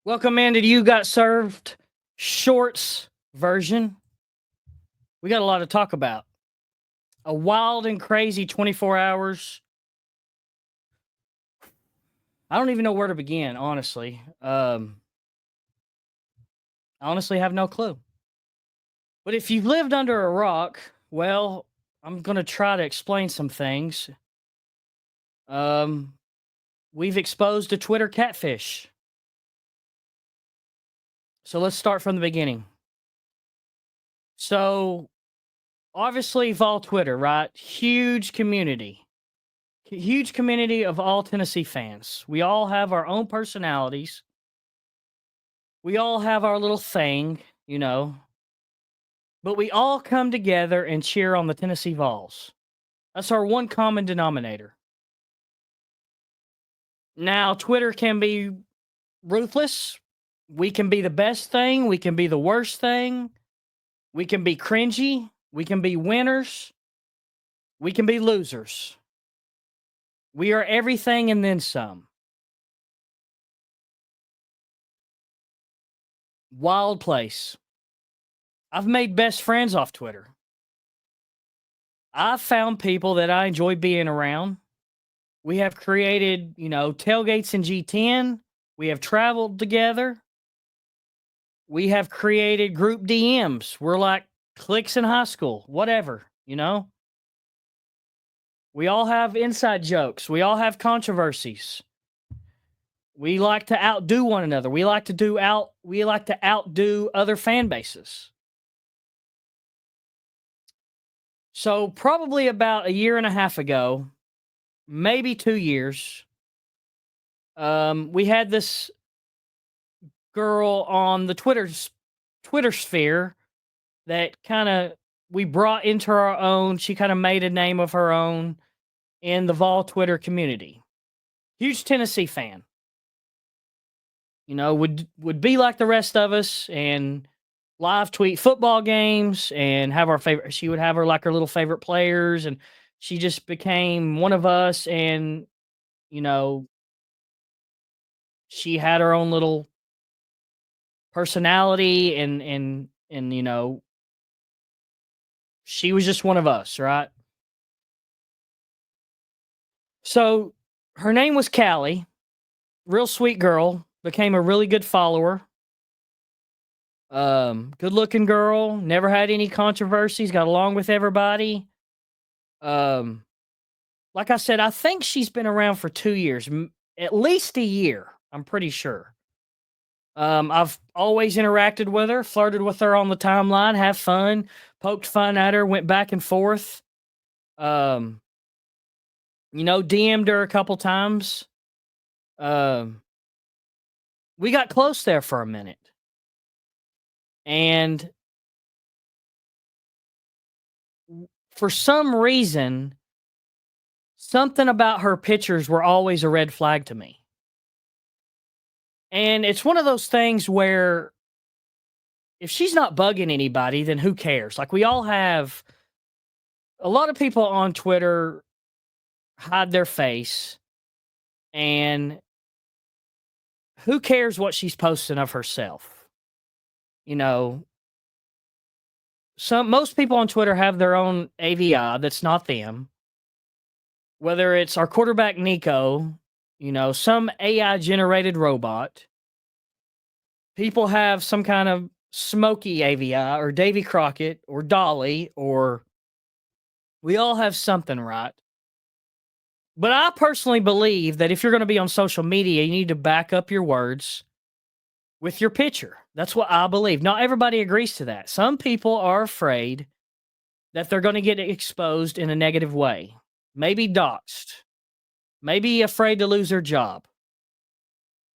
Welcome into You Got Served Shorts version. We got a lot to talk about. A wild and crazy 24 hours. I don't even know where to begin, honestly. I honestly have no clue. But if you've lived under a rock, well, I'm going to try to explain some things. Um, we've exposed a Twitter catfish. So let's start from the beginning. So, obviously, Vol Twitter, right? Huge community. Huge community of all Tennessee fans. We all have our own personalities. We all have our little thing, but we all come together and cheer on the Tennessee Vols. That's our one common denominator. Now, Twitter can be ruthless. We can be the best thing. We can be the worst thing. We can be cringy. We can be winners. We can be losers. We are everything and then some. Wild place. I've made best friends off Twitter. I've found people that I enjoy being around. We have created, tailgates in G10. We have traveled together. We have created group DMs. We're like cliques in high school, whatever. We all have inside jokes. We all have controversies. We like to outdo one another. We like to outdo other fan bases. So probably about a year and a half ago, maybe 2 years, we had this girl on the Twitter sphere that kind of we brought into our own. She kind of made a name of her own in the Vol Twitter community. Huge Tennessee fan. Would be like the rest of us and live tweet football games and have our favorite. She would have her little favorite players, and she just became one of us. And you know, she had her own little personality, and she was just one of us, right? So her name was Callie, real sweet girl, became a really good follower. Good looking girl, never had any controversies, got along with everybody. Um, like I said, I think she's been around for 2 years, at least a year. I'm pretty sure. I've always interacted with her, flirted with her on the timeline, have fun, poked fun at her, went back and forth. Um, DM'd her a couple times. Um, we got close there for a minute. And for some reason, something about her pictures were always a red flag to me. And it's one of those things where if she's not bugging anybody, then who cares? Like, we all have a lot of people on Twitter hide their face, and who cares what she's posting of herself? You know, most people on Twitter have their own AVI that's not them. Whether it's our quarterback Nico, some AI generated robot. People have some kind of Smokey AVI or Davy Crockett or Dolly, or we all have something, right? But I personally believe that if you're going to be on social media, you need to back up your words with your picture. That's what I believe. Not everybody agrees to that. Some people are afraid that they're going to get exposed in a negative way, maybe doxxed, maybe afraid to lose their job.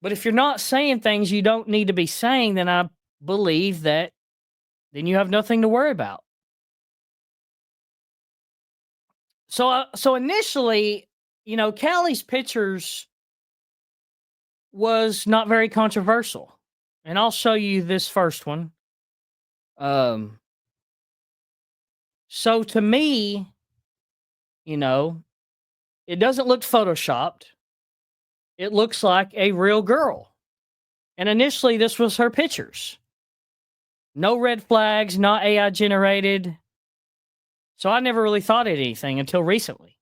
But if you're not saying things you don't need to be saying, then I believe that then you have nothing to worry about. So initially, Callie's pictures was not very controversial. And I'll show you this first one. So to me, it doesn't look photoshopped. It looks like a real girl. And initially, this was her pictures. No red flags, not AI generated. So I never really thought of anything until recently.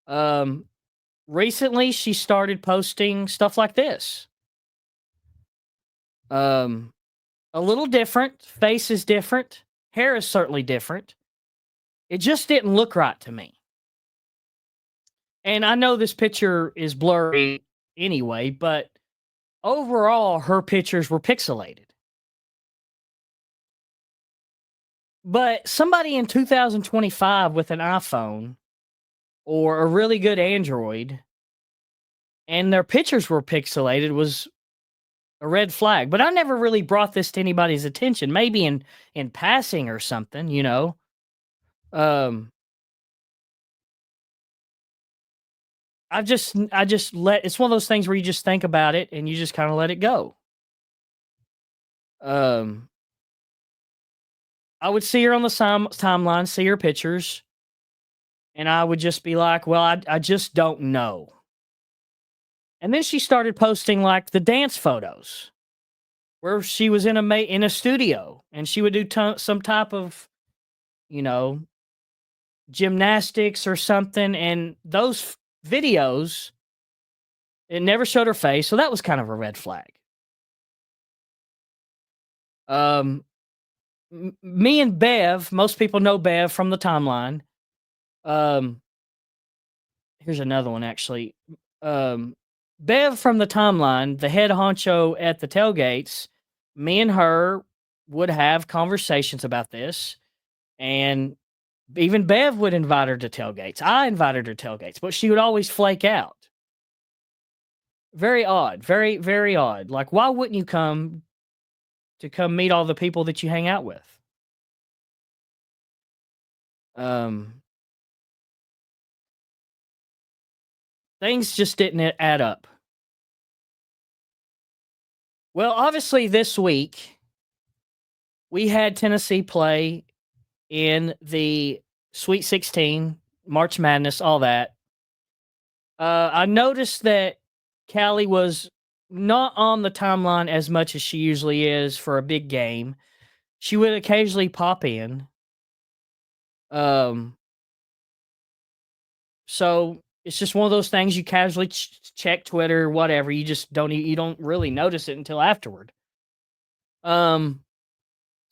Um, Recently, she started posting stuff like this. Um, a little different. Face is different. Hair is certainly different. It just didn't look right to me. And I know this picture is blurry anyway, but overall, her pictures were pixelated. But somebody in 2025 with an iPhone or a really good Android and their pictures were pixelated was a red flag. But I never really brought this to anybody's attention. Maybe in passing or something, you know. Um I just let it's one of those things where you just think about it and you just kind of let it go. Um I would see her on the timeline, see her pictures, and I would just be like, "Well, I just don't know." And then she started posting like the dance photos where she was in a studio and she would do some type of, you know, gymnastics or something. And those videos, it never showed her face, so that was kind of a red flag. Um, Me and Bev, most people know Bev from the timeline. Um, Here's another one actually. Um, Bev from the timeline, the head honcho at the tailgates, me and her would have conversations about this, and even Bev would invite her to tailgates. I invited her to tailgates, but she would always flake out. Very odd, very very odd. Like, why wouldn't you come meet all the people that you hang out with? Um, Things just didn't add up. Well, obviously this week we had Tennessee play in the Sweet 16, March Madness, all that. I noticed that Callie was not on the timeline as much as she usually is for a big game. She would occasionally pop in. Um, so it's just one of those things you casually check Twitter, whatever. You just you don't really notice it until afterward. Um,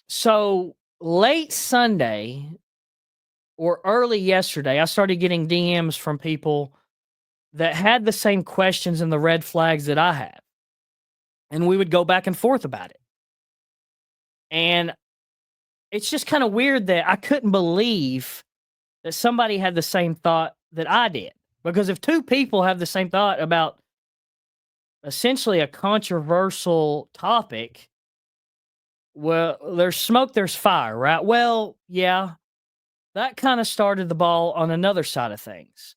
so late Sunday or early yesterday, I started getting DMs from people that had the same questions and the red flags that I had. And we would go back and forth about it. And it's just kind of weird that I couldn't believe that somebody had the same thought that I did. Because if two people have the same thought about essentially a controversial topic, well, there's smoke, there's fire, right? Well, yeah, that kind of started the ball on another side of things.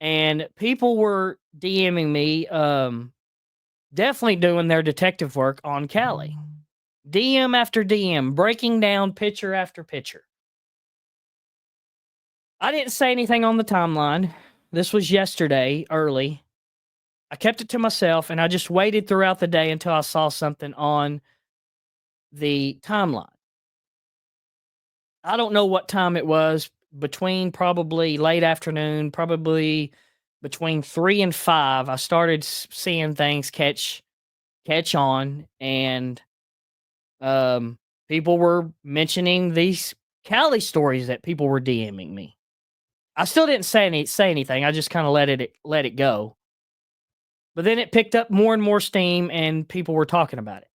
And people were DMing me, definitely doing their detective work on Callie. DM after DM, breaking down picture after picture. I didn't say anything on the timeline. This was yesterday, early. I kept it to myself and I just waited throughout the day until I saw something on the timeline. I don't know what time it was, between probably late afternoon, probably between 3 and 5. I started seeing things catch on, and um people were mentioning these Cali stories that people were DMing me. I still didn't say anything. I just kind of let it go. But then it picked up more and more steam and people were talking about it.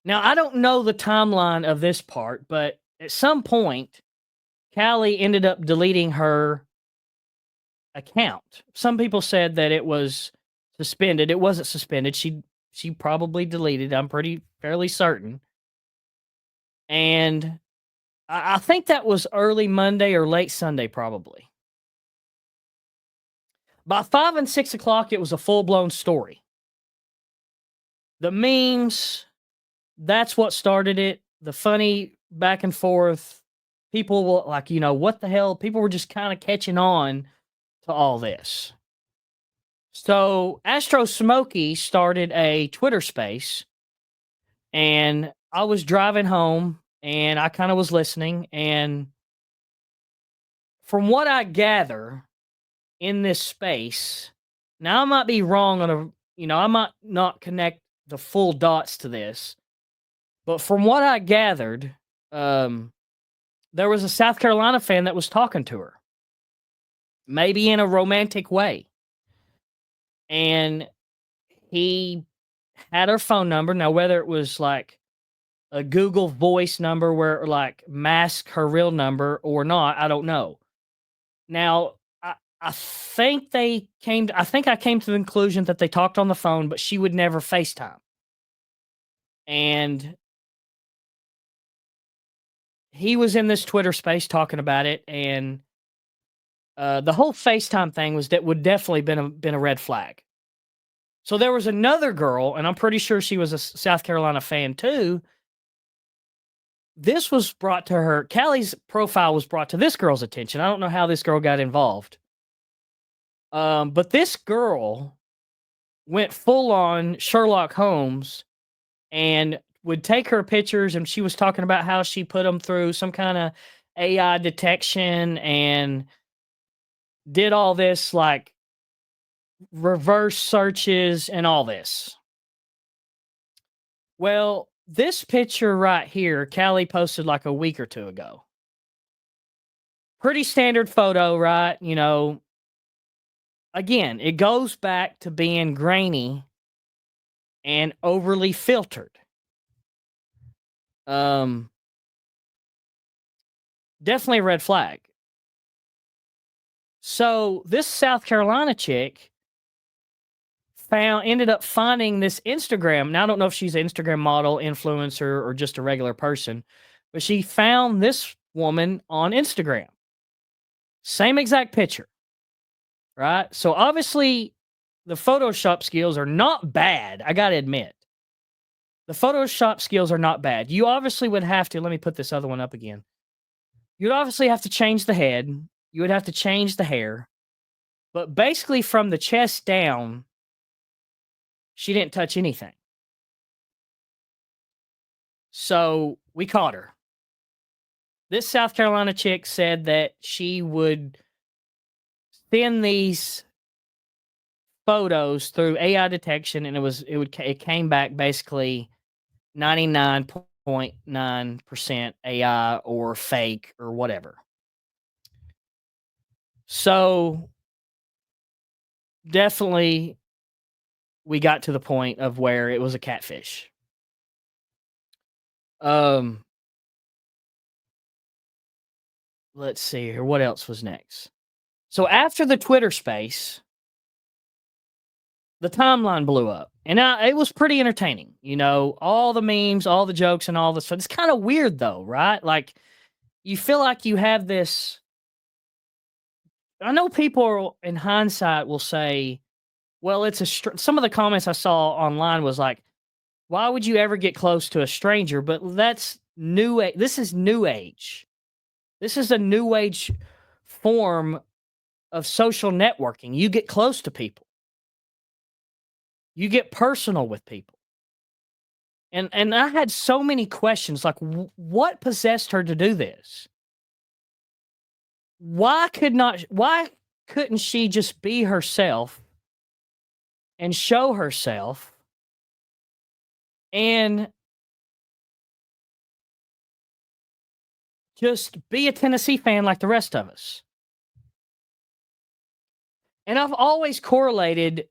Now, I don't know the timeline of this part, but at some point Callie ended up deleting her account. Some people said that it was suspended. It wasn't suspended. She probably deleted. I'm pretty fairly certain. And I think that was early Monday or late Sunday, probably. By 5 and 6 o'clock, it was a full blown story. The memes, that's what started it. The funny back and forth. People will, like, what the hell? People were just kind of catching on to all this. So Astro Smokey started a Twitter space, and I was driving home and I kind of was listening. And from what I gather in this space, now I might be wrong on I might not connect the full dots to this, but from what I gathered, um, there was a South Carolina fan that was talking to her, maybe in a romantic way. And he had her phone number. Now, whether it was like a Google Voice number where it like mask her real number or not, I don't know. Now, I think I think I came to the conclusion that they talked on the phone, but she would never FaceTime. And he was in this Twitter space talking about it, and the whole FaceTime thing would definitely been a red flag. So there was another girl, and I'm pretty sure she was a South Carolina fan too. This was brought to her. Callie's profile was brought to this girl's attention. I don't know how this girl got involved. But this girl went full on Sherlock Holmes and would take her pictures, and she was talking about how she put them through some kind of AI detection and did all this like reverse searches and all this. Well, this picture right here, Callie posted like a week or two ago. Pretty standard photo, right? Again, it goes back to being grainy and overly filtered. Definitely a red flag. So this South Carolina chick ended up finding this Instagram. Now I don't know if she's an Instagram model, influencer, or just a regular person, but she found this woman on Instagram. Same exact picture. Right? So obviously the Photoshop skills are not bad. I got to admit. The Photoshop skills are not bad. You obviously would have to, let me put this other one up again. You'd obviously have to change the head. You would have to change the hair. But basically from the chest down, she didn't touch anything. So we caught her. This South Carolina chick said that she would send these photos through AI detection, and it came back basically 99.9% AI or fake or whatever. So definitely we got to the point of where it was a catfish. Let's see here. What else was next? So after the Twitter space, the timeline blew up, and it was pretty entertaining. All the memes, all the jokes, and all this stuff. It's kind of weird though, right? Like you feel like you have this. I know people in hindsight will say, well, it's some of the comments I saw online was like, why would you ever get close to a stranger? But that's new age. This is new age. This is a new age form of social networking. You get close to people. You get personal with people. And I had so many questions like what possessed her to do this? Why couldn't she just be herself and show herself and just be a Tennessee fan like the rest of us? And I've always correlated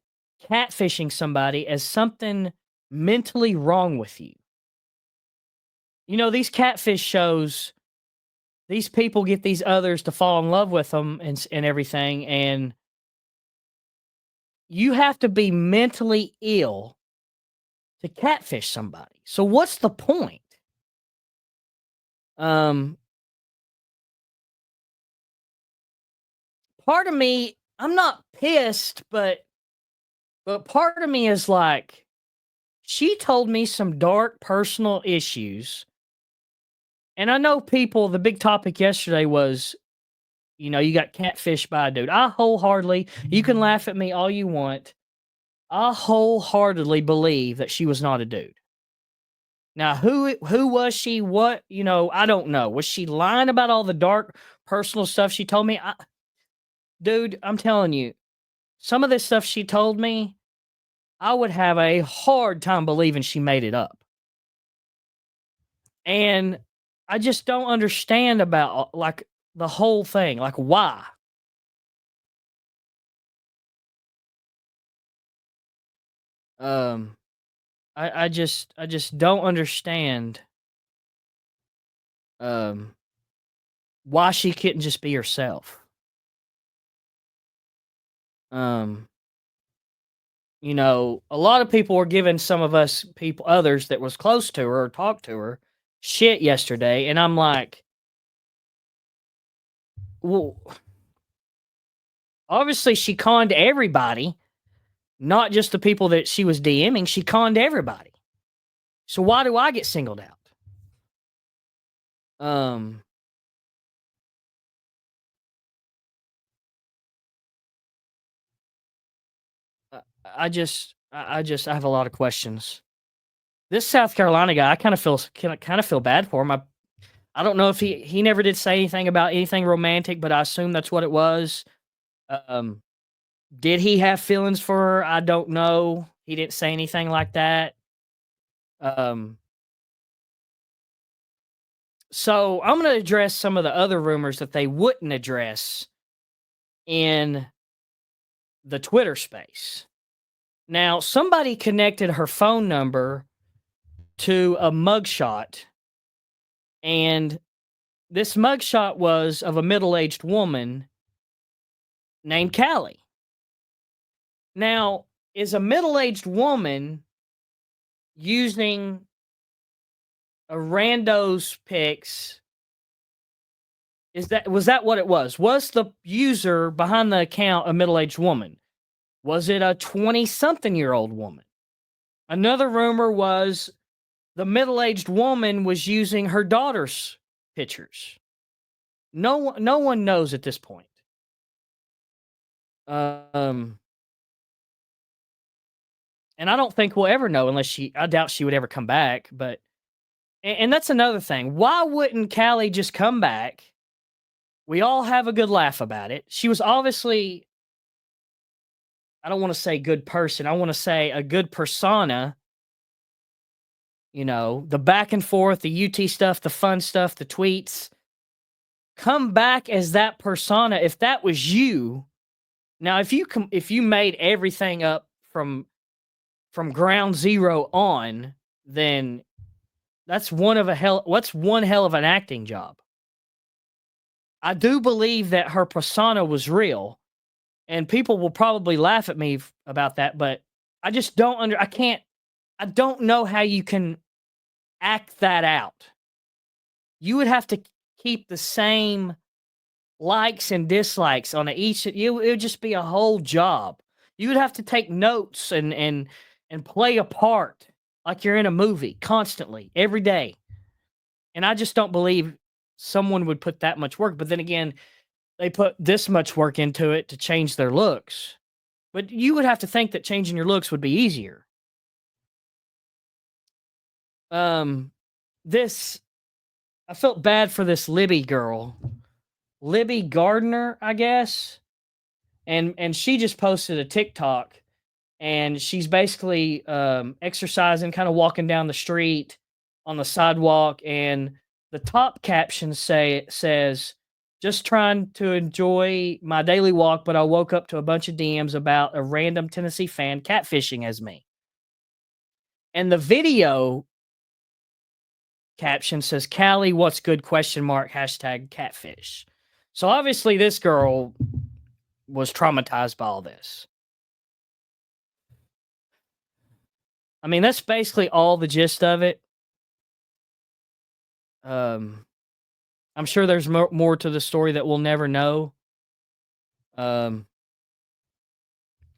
catfishing somebody as something mentally wrong with you. These catfish shows, these people get these others to fall in love with them and everything, and you have to be mentally ill to catfish somebody. So what's the point? Part of me, I'm not pissed, but part of me is like, she told me some dark personal issues. And I know the big topic yesterday was You got catfish by a dude. I wholeheartedly you can laugh at me all you want. I wholeheartedly believe that she was not a dude. Now, who was she? What, I don't know. Was she lying about all the dark personal stuff she told me? Dude, I'm telling you, some of this stuff she told me, I would have a hard time believing she made it up. And I just don't understand about like the whole thing. Like why? Um I just don't understand um why she couldn't just be herself. Um a lot of people were giving some of us people others that was close to her or talked to her shit yesterday, and I'm like, well, obviously she conned everybody, not just the people that she was DMing. She conned everybody. So why do I get singled out? Um, I have a lot of questions. This South Carolina guy, I kind of feel bad for him. I don't know if he never did say anything about anything romantic, but I assume that's what it was. Um, did he have feelings for her? I don't know. He didn't say anything like that. Um, so I'm going to address some of the other rumors that they wouldn't address in the Twitter space. Now, somebody connected her phone number to a mugshot, and this mugshot was of a middle-aged woman named Callie. Now, is a middle-aged woman using a rando's pics? Was that what it was? Was the user behind the account a middle-aged woman? Was it a 20-something-year-old woman? Another rumor was the middle-aged woman was using her daughter's pictures. No one knows at this point. Um, and I don't think we'll ever know unless I doubt she would ever come back. But and that's another thing. Why wouldn't Callie just come back? We all have a good laugh about it. She was obviously, I don't want to say good person. I want to say a good persona. The back and forth, the UT stuff, the fun stuff, the tweets. Come back as that persona. If that was you, now if you made everything up from ground zero on, then what's one hell of an acting job. I do believe that her persona was real, and people will probably laugh at me about that, but I just I don't know how you can act that out. You would have to keep the same likes and dislikes on each. It would just be a whole job. You would have to take notes and play a part like you're in a movie constantly every day. And I just don't believe someone would put that much work. But then again, they put this much work into it to change their looks. But you would have to think that changing your looks would be easier. Um, this I felt bad for this Libby girl, Libby Gardner, I guess, and she just posted a TikTok, and she's basically exercising, kind of walking down the street on the sidewalk, and the top caption says, "Just trying to enjoy my daily walk, but I woke up to a bunch of DMs about a random Tennessee fan catfishing as me." And the video caption says, "Callie, what's good?" Question mark hashtag catfish. So obviously this girl was traumatized by all this. I mean, that's basically all the gist of it. Um, I'm sure there's more to the story that we'll never know. Um,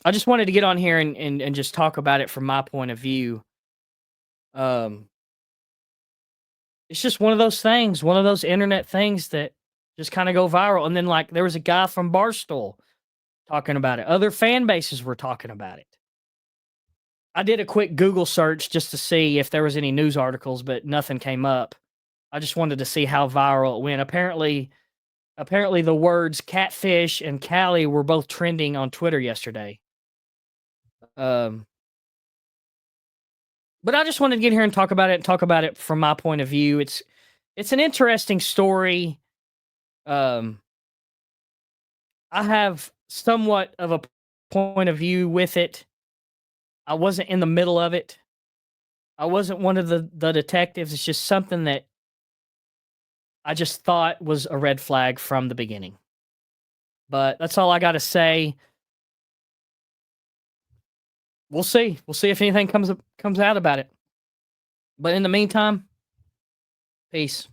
I just wanted to get on here and just talk about it from my point of view. Um, it's just one of those things, one of those internet things that just kind of go viral. And then, like, there was a guy from Barstool talking about it. Other fan bases were talking about it. I did a quick Google search just to see if there was any news articles, but nothing came up. I just wanted to see how viral it went. Apparently the words catfish and Callie were both trending on Twitter yesterday. Um, but I just wanted to get here and talk about it from my point of view. It's an interesting story. I have somewhat of a point of view with it. I wasn't in the middle of it. I wasn't one of the detectives. It's just something that I just thought was a red flag from the beginning. But that's all I got to say. We'll see. We'll see if anything comes out about it. But in the meantime, peace.